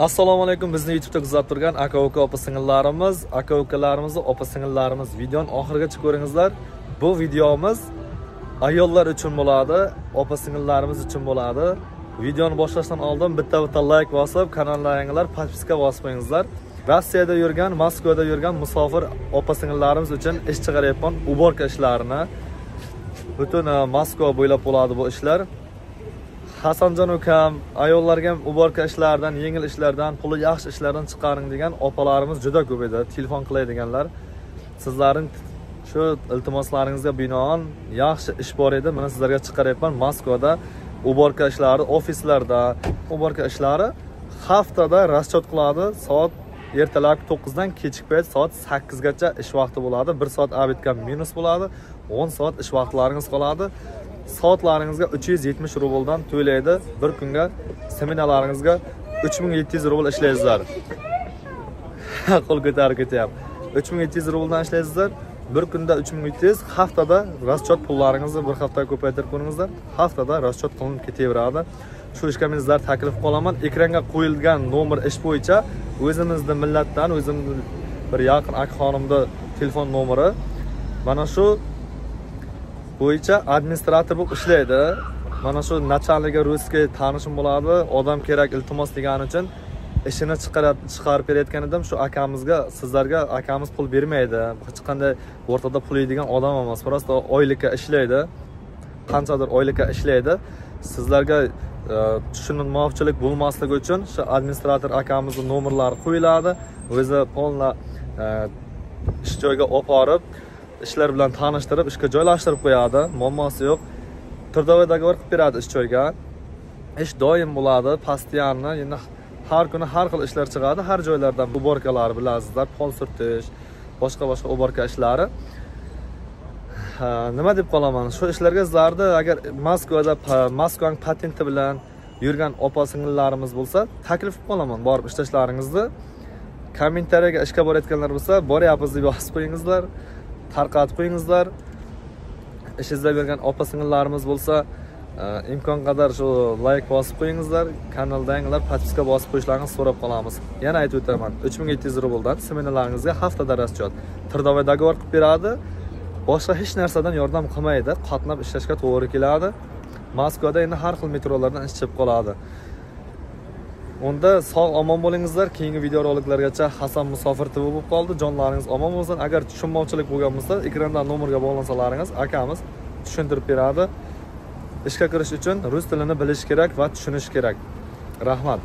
Assalomu alaykum, bizni YouTube'da kuzatib turgan aka-uka opa-singillarimiz, aka-ukalarimizni, opa-singillarimiz videoni oxirigacha ko'ringizlar. Bu videomiz ayollar uchun bo'ladi, opa-singillarimiz uchun bo'ladi. Videoni boshlashdan oldin bitta like bosib, kanallaringizlar, podpiska bosib qo'yingizlar. Rossiyada yurgan, Moskvada yurgan musofir opa-singillarimiz uchun ish chiqarayotgan uborka ishlarini butun Moskva bo'ylab bo'ladi bu ishlar. Hasanjon ukam, ayollarga uborka ishlardan, yengil ishlardan, puli yaxshi ishlardan chiqaring degan opalarimiz juda ko'p edi. Telefon qilaydiganlar. Sizlarning shu iltimoslaringizga binoan yaxshi ish bor edi. Mana sizlarga chiqaryapman. Moskvada uborka ishlari, ofislarda uborka ishlari haftada raschot qiladi. Soat ertalab 9 dan kechki payt soat 8 gacha ish vaqti bo'ladi. 1 soat obedga minus bo'ladi. 10 soat ish vaqtlaringiz qoladi. Soatlaringizga 370 rubldan to'laydi. Bir kunga seminarlaringizga 3700 rubl ishlaysizlar. Qo'l ko'tarib ketyapti. 3700 rubldan ishlaysizlar. Bir kunda 3700, haftada raschot pullaringizni bir haftaga ko'paytirib qo'yingizlar. Haftada raschot qilinib ketaveradi. Shu ishga men sizlarga taklif qilaman. Ekranga qo'yilgan nomer ish bo'yicha o'zimizning millatdan, o'zimning bir yaqin aka-xonimning telefon nomeri mana shu bo'yicha administrator bo'lib ishlaydi. Mana shu nachalniga ruskiy tanishim bo'ladi. Odam kerak iltimos degani uchun ishini chiqarib berayotgan edim. Shu akamizga, sizlarga akamiz pul bermaydi. Hech qanday o'rtada pul yeydigan odam emas. Prosta oylikka ishlaydi. Qanchadir oylikka ishlaydi. Sizlarga tushunmovchilik bo'lmasligi uchun shu administrator akamizning nomerlari qo'yiladi. O'zi polna ish joyiga olib borib ishlar bilan tanishtirib, ishga joylashtirib qo'yadi. Muammosi yo'q. Turdovoy dogovor qilib beradi ish joyiga. Ish doim bo'ladi, postoyanni. Endi har kuni har xil ishlar chiqadi. Har joylardan uborkalar bilasizlar, pol surtish, boshqa uborka ishlari. Nima deb qolaman? Shu ishlarga sizlarni agar Moskvaning patenti bilan yurgan opa-singillarimiz bo'lsa, taklif qilaman borib ishlashlaringizni. Kommentariyaga ishga borayotganlar bo'lsa, boryapmiz deb yozib qo'yingizlar. Tarqatib qo'yingizlar. Ish izlab yurgan opa-singillarimiz bo'lsa, imkon qadar shu like bosib qo'yingizlar. Kanaldaginglar podpiska bosib qo'yishlaringizni so'rab qolamiz. Yana aytib o'taman, 3700 rubldan seminarlaringizga haftada raschot. Turdovoy dogovor qilib beradi. Boshqa hech narsadan yordam qilmaydi. Qatnab ishlashga to'g'ri keladi. Moskvada endi har xil metrolardan ish chiqib qoladi. Unda sog' omon bo'lingizlar. Keyingi video roliklargacha Hasan Musofir TV bo'lib qoldi. Jonlaringiz omon bo'lsin. Agar tushunmovchilik bo'lgan bo'lsa, ekrandan nomerga bog'lansalaringiz, akamiz tushuntirib beradi. Ishga kirish uchun rus tilini bilish kerak va tushunish kerak. Rahmat.